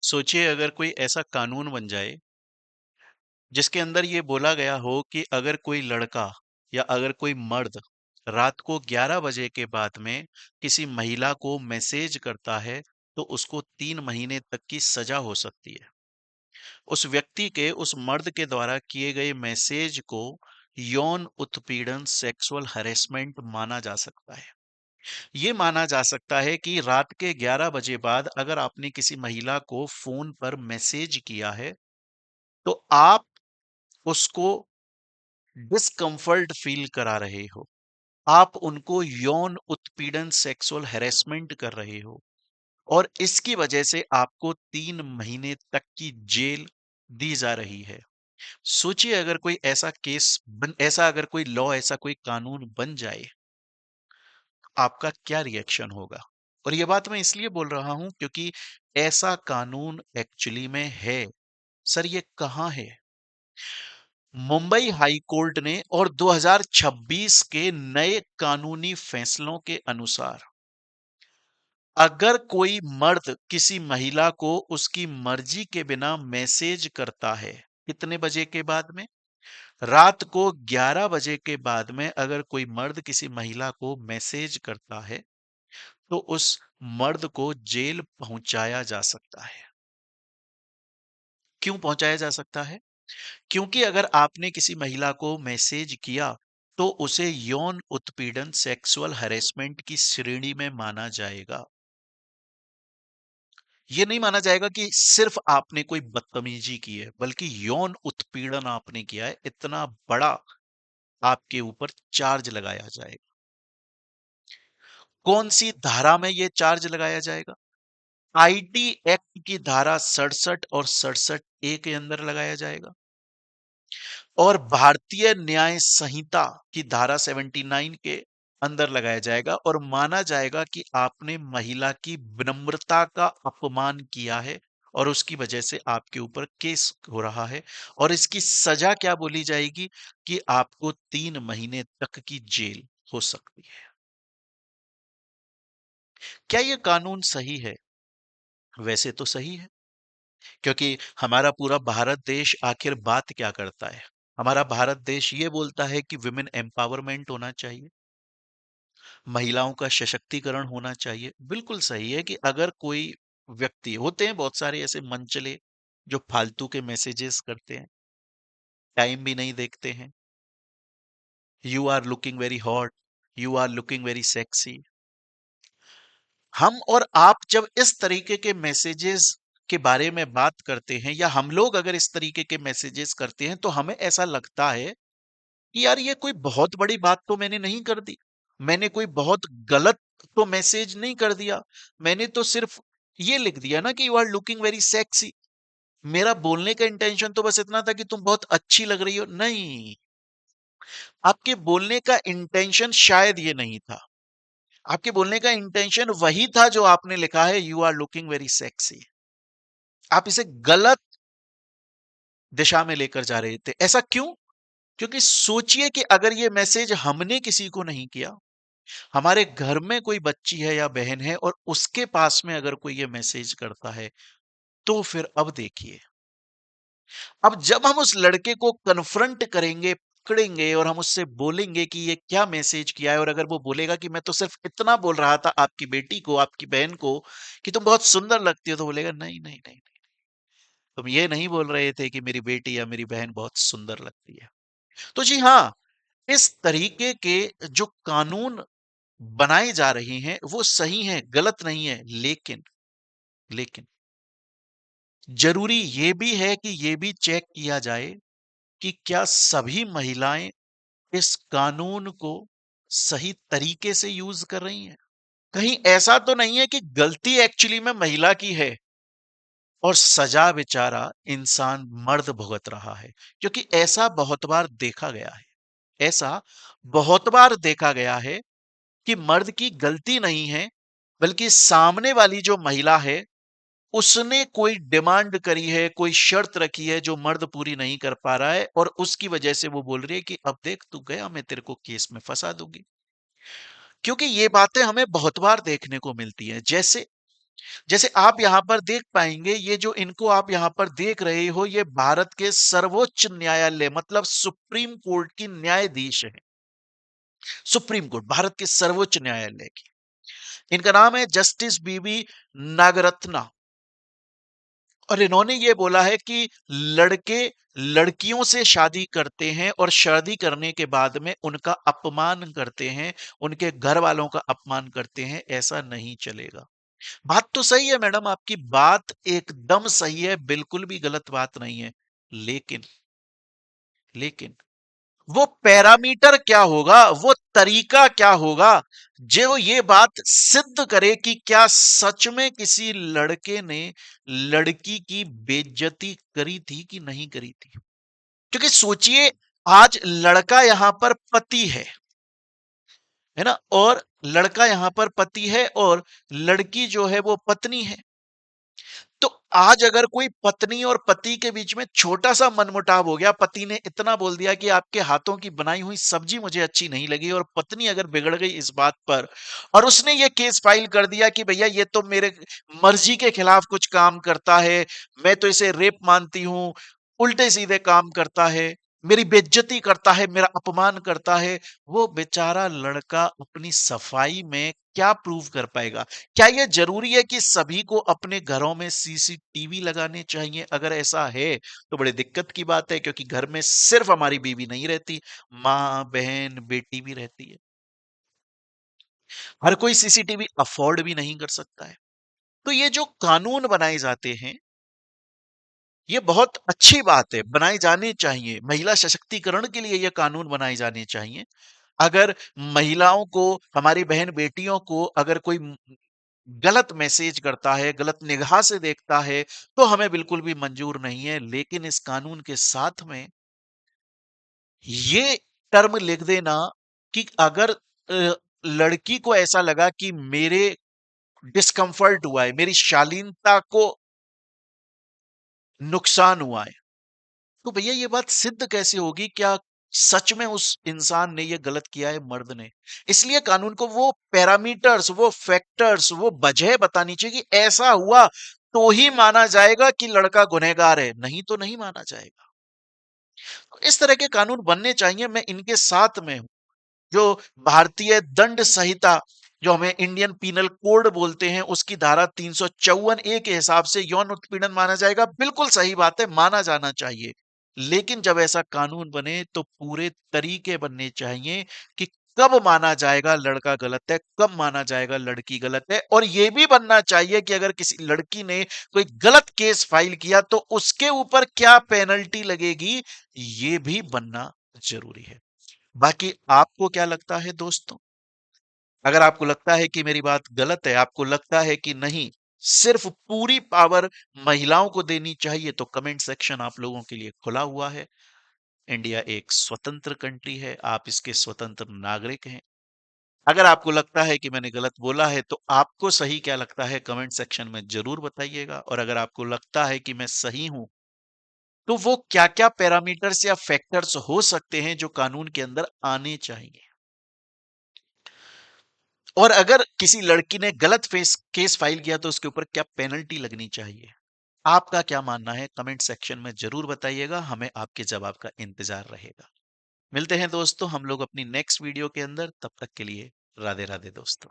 सोचिए अगर कोई ऐसा कानून बन जाए जिसके अंदर ये बोला गया हो कि अगर कोई लड़का या अगर कोई मर्द रात को 11 बजे के बाद में किसी महिला को मैसेज करता है तो उसको 3 महीने तक की सजा हो सकती है। उस व्यक्ति के उस मर्द के द्वारा किए गए मैसेज को यौन उत्पीड़न सेक्सुअल हरेसमेंट माना जा सकता है। ये माना जा सकता है कि रात के 11 बजे बाद अगर आपने किसी महिला को फोन पर मैसेज किया है तो आप उसको डिस्कम्फर्ट फील करा रहे हो। आप उनको यौन उत्पीड़न सेक्सुअल हैरेसमेंट कर रहे हो और इसकी वजह से आपको 3 महीने तक की जेल दी जा रही है। सोचिए अगर कोई ऐसा ऐसा अगर कोई लॉ ऐसा कोई कानून बन जाए, आपका क्या रिएक्शन होगा? और ये बात मैं इसलिए बोल रहा हूं क्योंकि ऐसा कानून एक्चुअली में है। सर ये कहां है? मुंबई हाई कोर्ट ने और 2026 के नए कानूनी फैसलों के अनुसार अगर कोई मर्द किसी महिला को उसकी मर्जी के बिना मैसेज करता है, कितने बजे के बाद में? रात को 11 बजे के बाद में अगर कोई मर्द किसी महिला को मैसेज करता है तो उस मर्द को जेल पहुंचाया जा सकता है। क्यों पहुंचाया जा सकता है? क्योंकि अगर आपने किसी महिला को मैसेज किया तो उसे यौन उत्पीड़न सेक्सुअल हैरेसमेंट की श्रेणी में माना जाएगा। यह नहीं माना जाएगा कि सिर्फ आपने कोई बदतमीजी की है, बल्कि यौन उत्पीड़न आपने किया है, इतना बड़ा आपके ऊपर चार्ज लगाया जाएगा। कौन सी धारा में यह चार्ज लगाया जाएगा? आईटी एक्ट की धारा 67 और 67 ए के अंदर लगाया जाएगा और भारतीय न्याय संहिता की धारा 79 के अंदर लगाया जाएगा और माना जाएगा कि आपने महिला की विनम्रता का अपमान किया है और उसकी वजह से आपके ऊपर केस हो रहा है और इसकी सजा क्या बोली जाएगी कि आपको 3 महीने तक की जेल हो सकती है। क्या यह कानून सही है? वैसे तो सही है, क्योंकि हमारा पूरा भारत देश आखिर बात क्या करता है? हमारा भारत देश ये बोलता है कि विमेन एम्पावरमेंट होना चाहिए, महिलाओं का सशक्तिकरण होना चाहिए। बिल्कुल सही है कि अगर कोई व्यक्ति, होते हैं बहुत सारे ऐसे मनचले जो फालतू के मैसेजेस करते हैं, टाइम भी नहीं देखते हैं, you are looking very hot, you are looking very sexy. हम और आप जब इस तरीके के मैसेजेस के बारे में बात करते हैं या हम लोग अगर इस तरीके के मैसेजेस करते हैं तो हमें ऐसा लगता है कि यार ये कोई बहुत बड़ी बात तो मैंने नहीं कर दी, मैंने कोई बहुत गलत तो मैसेज नहीं कर दिया, मैंने तो सिर्फ ये लिख दिया ना कि you are looking very sexy. मेरा बोलने का इंटेंशन तो बस इतना था कि तुम बहुत अच्छी लग रही हो। नहीं, आपके बोलने का इंटेंशन शायद ये नहीं था। आपके बोलने का इंटेंशन वही था जो आपने लिखा है, you are looking very sexy. आप इसे गलत दिशा में लेकर जा रहे थे। ऐसा क्यों? क्योंकि सोचिए कि अगर ये मैसेज हमने किसी को नहीं किया, हमारे घर में कोई बच्ची है या बहन है और उसके पास में अगर कोई ये मैसेज करता है, तो फिर अब देखिए, अब जब हम उस लड़के को कन्फ्रंट करेंगे, पकड़ेंगे और हम उससे बोलेंगे कि ये क्या मैसेज किया है, और अगर वो बोलेगा कि मैं तो सिर्फ इतना बोल रहा था आपकी बेटी को, आपकी बहन को कि तुम बहुत सुंदर लगती हो, तो बोलेगा नहीं नहीं नहीं, तुम ये नहीं बोल रहे थे कि मेरी बेटी या मेरी बहन बहुत सुंदर लगती है। तो जी हाँ, इस तरीके के जो कानून बनाए जा रहे हैं वो सही हैं, गलत नहीं है, लेकिन लेकिन जरूरी ये भी है कि ये भी चेक किया जाए कि क्या सभी महिलाएं इस कानून को सही तरीके से यूज कर रही हैं। कहीं ऐसा तो नहीं है कि गलती एक्चुअली में महिला की है और सजा बेचारा इंसान मर्द भुगत रहा है, क्योंकि ऐसा बहुत बार देखा गया है। ऐसा बहुत बार देखा गया है कि मर्द की गलती नहीं है, बल्कि सामने वाली जो महिला है उसने कोई डिमांड करी है, कोई शर्त रखी है जो मर्द पूरी नहीं कर पा रहा है और उसकी वजह से वो बोल रही है कि अब देख तू गया, मैं तेरे को केस में फंसा दूंगी। क्योंकि ये बातें हमें बहुत बार देखने को मिलती हैं। जैसे जैसे आप यहां पर देख पाएंगे, ये जो इनको आप यहां पर देख रहे हो, ये भारत के सर्वोच्च न्यायालय मतलब सुप्रीम कोर्ट की न्यायाधीश है। सुप्रीम कोर्ट भारत के सर्वोच्च न्यायालय की, इनका नाम है जस्टिस बीवी नागरत्ना। और इन्होंने ये बोला है कि लड़के लड़कियों से शादी करते हैं और शादी करने के बाद में उनका अपमान करते हैं, उनके घर वालों का अपमान करते हैं, ऐसा नहीं चलेगा। बात तो सही है मैडम, आपकी बात एकदम सही है, बिल्कुल भी गलत बात नहीं है। लेकिन लेकिन वो पैरामीटर क्या होगा, वो तरीका क्या होगा जो ये बात सिद्ध करे कि क्या सच में किसी लड़के ने लड़की की बेइज्जती करी थी कि नहीं करी थी। क्योंकि सोचिए, आज लड़का यहां पर पति है ना, और लड़का यहां पर पति है और लड़की जो है वो पत्नी है। तो आज अगर कोई पत्नी और पति के बीच में छोटा सा मनमुटाव हो गया, पति ने इतना बोल दिया कि आपके हाथों की बनाई हुई सब्जी मुझे अच्छी नहीं लगी, और पत्नी अगर बिगड़ गई इस बात पर और उसने ये केस फाइल कर दिया कि भैया ये तो मेरे मर्जी के खिलाफ कुछ काम करता है, मैं तो इसे रेप मानती हूं, उल्टे सीधे काम करता है, मेरी बेइज्जती करता है, मेरा अपमान करता है, वो बेचारा लड़का अपनी सफाई में क्या प्रूव कर पाएगा। क्या यह जरूरी है कि सभी को अपने घरों में सीसीटीवी लगाने चाहिए? अगर ऐसा है तो बड़ी दिक्कत की बात है, क्योंकि घर में सिर्फ हमारी बीवी नहीं रहती, माँ बहन बेटी भी रहती है। हर कोई सीसीटीवी अफोर्ड भी नहीं कर सकता है। तो ये जो कानून बनाए जाते हैं, ये बहुत अच्छी बात है, बनाए जाने चाहिए। महिला सशक्तिकरण के लिए ये कानून बनाए जाने चाहिए। अगर महिलाओं को, हमारी बहन बेटियों को अगर कोई गलत मैसेज करता है, गलत निगाह से देखता है, तो हमें बिल्कुल भी मंजूर नहीं है। लेकिन इस कानून के साथ में ये टर्म लिख देना कि अगर लड़की को ऐसा लगा कि मेरे डिस्कंफर्ट हुआ है, मेरी शालीनता को नुकसान हुआ है, तो भैया ये बात सिद्ध कैसे होगी? क्या सच में उस इंसान ने ये गलत किया है, मर्द ने? इसलिए कानून को वो पैरामीटर्स, वो फैक्टर्स, वो वजह बतानी चाहिए कि ऐसा हुआ तो ही माना जाएगा कि लड़का गुनहगार है, नहीं तो नहीं माना जाएगा। तो इस तरह के कानून बनने चाहिए, मैं इनके साथ में हूं। जो भारतीय दंड संहिता, जो हमें इंडियन पीनल कोड बोलते हैं, उसकी धारा 354 ए के हिसाब से यौन उत्पीड़न माना जाएगा, बिल्कुल सही बात है, माना जाना चाहिए। लेकिन जब ऐसा कानून बने तो पूरे तरीके बनने चाहिए कि कब माना जाएगा लड़का गलत है, कब माना जाएगा लड़की गलत है। और यह भी बनना चाहिए कि अगर किसी लड़की ने कोई गलत केस फाइल किया तो उसके ऊपर क्या पेनल्टी लगेगी, ये भी बनना जरूरी है। बाकी आपको क्या लगता है दोस्तों? अगर आपको लगता है कि मेरी बात गलत है, आपको लगता है कि नहीं, सिर्फ पूरी पावर महिलाओं को देनी चाहिए, तो कमेंट सेक्शन आप लोगों के लिए खुला हुआ है। इंडिया एक स्वतंत्र कंट्री है, आप इसके स्वतंत्र नागरिक हैं। अगर आपको लगता है कि मैंने गलत बोला है, तो आपको सही क्या लगता है कमेंट सेक्शन में जरूर बताइएगा। और अगर आपको लगता है कि मैं सही हूं, तो वो क्या क्या पैरामीटर्स या फैक्टर्स हो सकते हैं जो कानून के अंदर आने चाहिए। और अगर किसी लड़की ने गलत फेस केस फाइल किया तो उसके ऊपर क्या पेनल्टी लगनी चाहिए। आपका क्या मानना है कमेंट सेक्शन में जरूर बताइएगा, हमें आपके जवाब का इंतजार रहेगा। मिलते हैं दोस्तों हम लोग अपनी नेक्स्ट वीडियो के अंदर, तब तक के लिए राधे राधे दोस्तों।